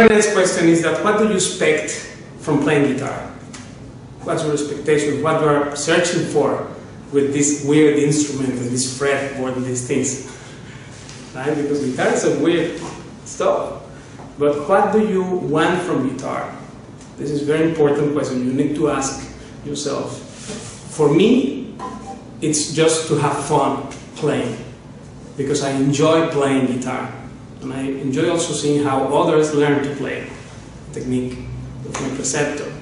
Next question is that what do you expect from playing guitar? What's your expectation? What you are searching for with this weird instrument and this fretboard and these things? Right? Because guitar is a weird stuff. But what do you want from guitar? This is a very important question. You need to ask yourself. For me, it's just to have fun playing, because I enjoy playing guitar. And I enjoy also seeing how others learn to play, technique of my preceptor,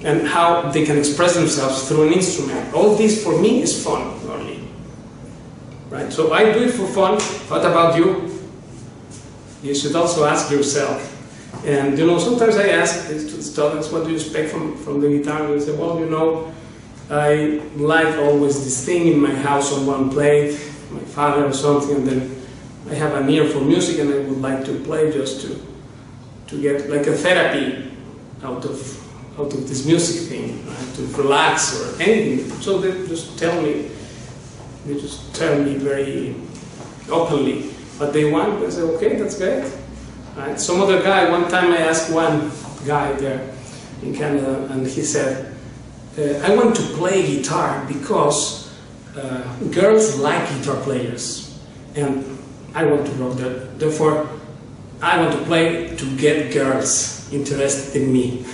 and how they can express themselves through an instrument. All this for me is fun only. Right? So I do it for fun. What about you? You should also ask yourself. And you know, sometimes I ask students, what do you expect from the guitar? And they say, well, you know, I like always this thing in my house on one plate, my father or something, and then I have an ear for music and I would like to play just to get like a therapy out of this music thing, right? To relax or anything. So they just tell me very openly what they want. I say, okay, that's great. Right? Some other guy, one time I asked one guy there in Canada, and he said, I want to play guitar because girls like guitar players, and I want to rock that. Therefore, I want to play to get girls interested in me.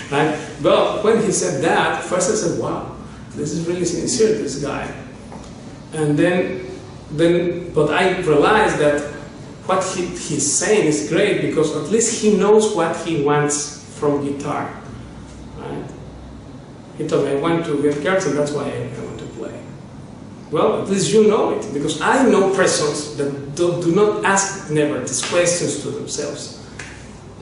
Right? Well, when he said that, first I said, wow, this is really sincere, this guy. And but I realized that what he's saying is great, because at least he knows what he wants from guitar. Right? He told me, I want to get girls, and that's why I want to play. Well, at least you know it, because I know persons that do not ask never these questions to themselves.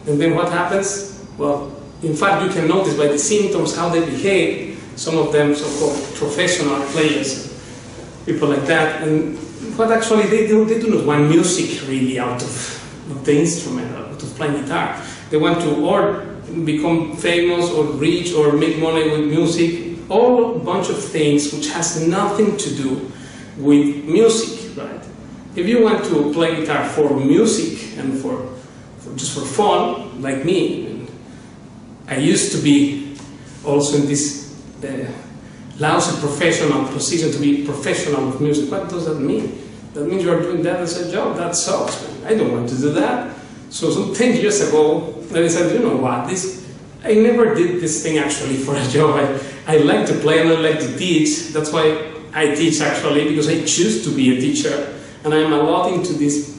And then what happens? Well, in fact, you can notice by the symptoms how they behave, some of them so-called professional players, people like that, and what actually they do not want music really out of the instrument, out of playing guitar. They want to or become famous or rich or make money with music. All a bunch of things which has nothing to do with music, right? If you want to play guitar for music and just for fun, like me, and I used to be also in this lousy professional position to be professional with music. What does that mean? That means you are doing that as a job. That sucks, man. I don't want to do that. So some 10 years ago, I said, you know what, I never did this thing actually for a job. I like to play and I like to teach. That's why I teach actually, because I choose to be a teacher. And I'm a lot into this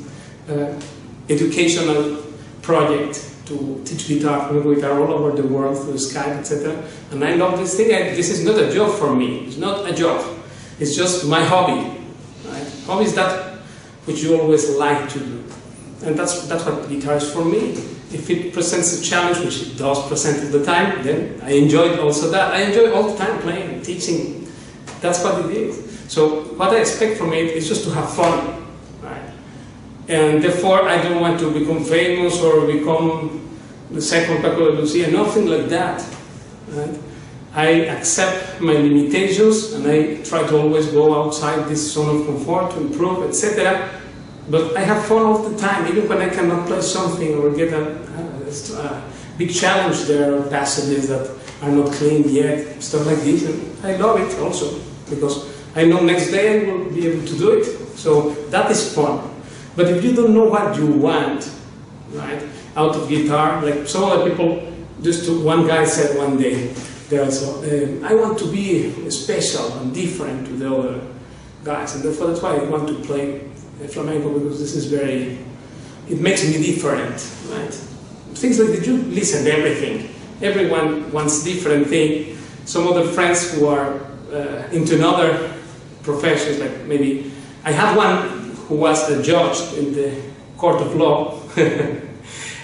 educational project to teach guitar all over the world through Skype, etc. And I love this thing. This is not a job for me. It's not a job. It's just my hobby. Right? Hobby is that which you always like to do. And that's what guitar is for me. If it presents a challenge, which it does present at the time, then I enjoy also that. I enjoy all the time playing and teaching. That's what it is. So what I expect from it is just to have fun. Right? And therefore, I don't want to become famous or become the second Paco de Lucia, nothing like that. Right? I accept my limitations and I try to always go outside this zone of comfort to improve, etc. But I have fun all the time, even when I cannot play something or get a big challenge. There are passages that are not clean yet, stuff like this, and I love it also because I know next day I will be able to do it. So that is fun. But if you don't know what you want, right, out of guitar, like some other people, one guy said one day, I want to be special and different to the other guys, and that's why I want to play flamenco, because this is it makes me different, right? Things like that, you listen to everything. Everyone wants different thing. Some other friends who are into another professions, like maybe, I had one who was a judge in the court of law,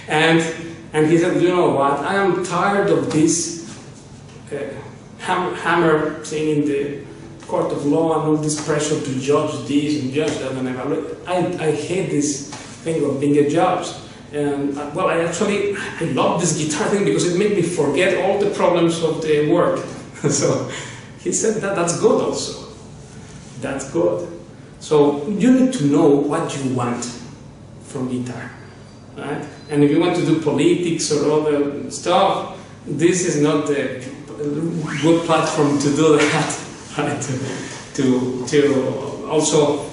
and he said, you know what, I am tired of this hammer thing in the court of law and all this pressure to judge this and judge that, and I hate this thing of being a judge. And well, I love this guitar thing because it made me forget all the problems of the work. So he said that's good also. That's good. So you need to know what you want from guitar, right? And if you want to do politics or other stuff, this is not the good platform to do that, right? To also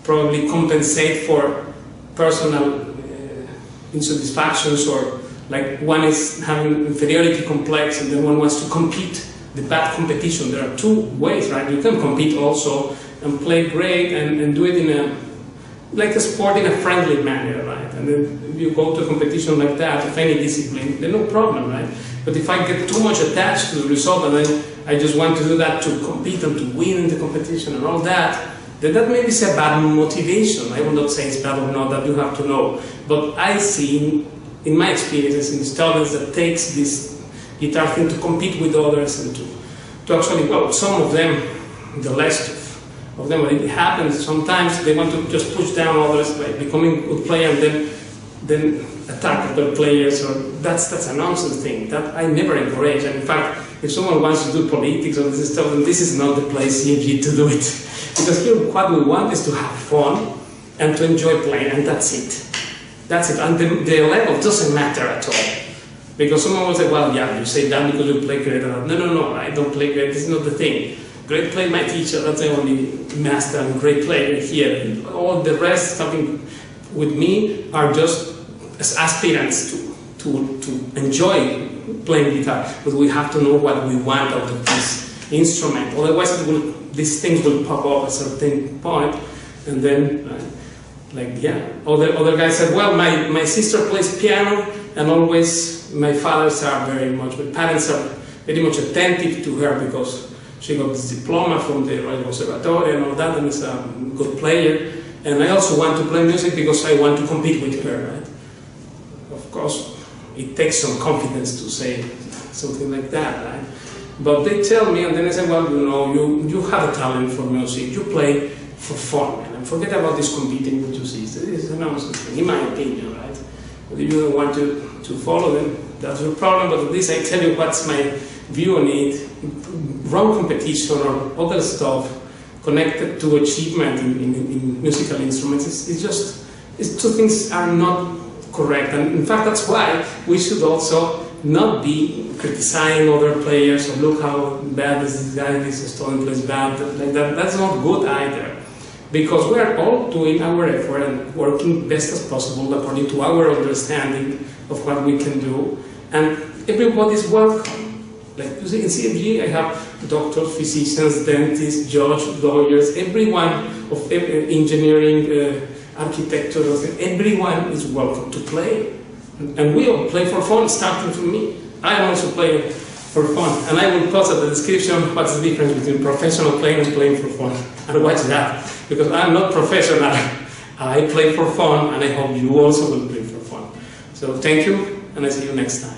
probably compensate for personal insatisfactions, or like one is having inferiority complex and then one wants to compete, the bad competition. There are two ways, right? You can compete also and play great and do it in like a sport in a friendly manner, right? And then if you go to a competition like that, of any discipline, then no problem, right? But if I get too much attached to the result and then I just want to do that to compete and to win in the competition and all that, then that maybe is a bad motivation. I will not say it's bad or not, that you have to know. But I see in my experiences in students that takes this guitar thing to compete with others and to actually, well, some of them, the less of them, when it happens, sometimes they want to just push down others by becoming a good player and then attack other players, or that's a nonsense thing that I never encourage. And in fact, if someone wants to do politics or this stuff, then this is not the place CFG to do it. Because here what we want is to have fun and to enjoy playing, and that's it. That's it. And the level doesn't matter at all. Because someone will say, well, yeah, you say that because you play great. No, I don't play great. This is not the thing. Great play, my teacher, that's the only master and great player here. And all the rest coming with me are just as aspirants to enjoy playing guitar. But we have to know what we want out of this instrument. Otherwise, these things will pop up at a certain point, and then, like, yeah. Other guys said, well, my sister plays piano, and always my parents are very much attentive to her because she got this diploma from the Royal Conservatory and all that, and is a good player. And I also want to play music because I want to compete with her, right? Of course, it takes some confidence to say something like that, right? But they tell me, and then I say, well, you know, you have a talent for music, you play for fun, man, and forget about this competing with your sister. This is a nonsense thing, in my opinion, right? But if you don't want to follow them, that's your problem. But at least I tell you what's my view on it. Wrong competition or other stuff connected to achievement in musical instruments, it's two things are not correct. And in fact, that's why we should also not be criticizing other players or look how bad is this guy, this student plays bad, like that. That's not good either. Because we are all doing our effort and working best as possible according to our understanding of what we can do. And everybody's welcome. Like you see, in CFG, I have doctors, physicians, dentists, judges, lawyers, everyone of engineering, architecture, everyone is welcome to play. And we all play for fun, starting from me. I also play for fun. And I will post at the description what's the difference between professional playing and playing for fun. And watch that, because I'm not professional. I play for fun, and I hope you also will play for fun. So thank you, and I see you next time.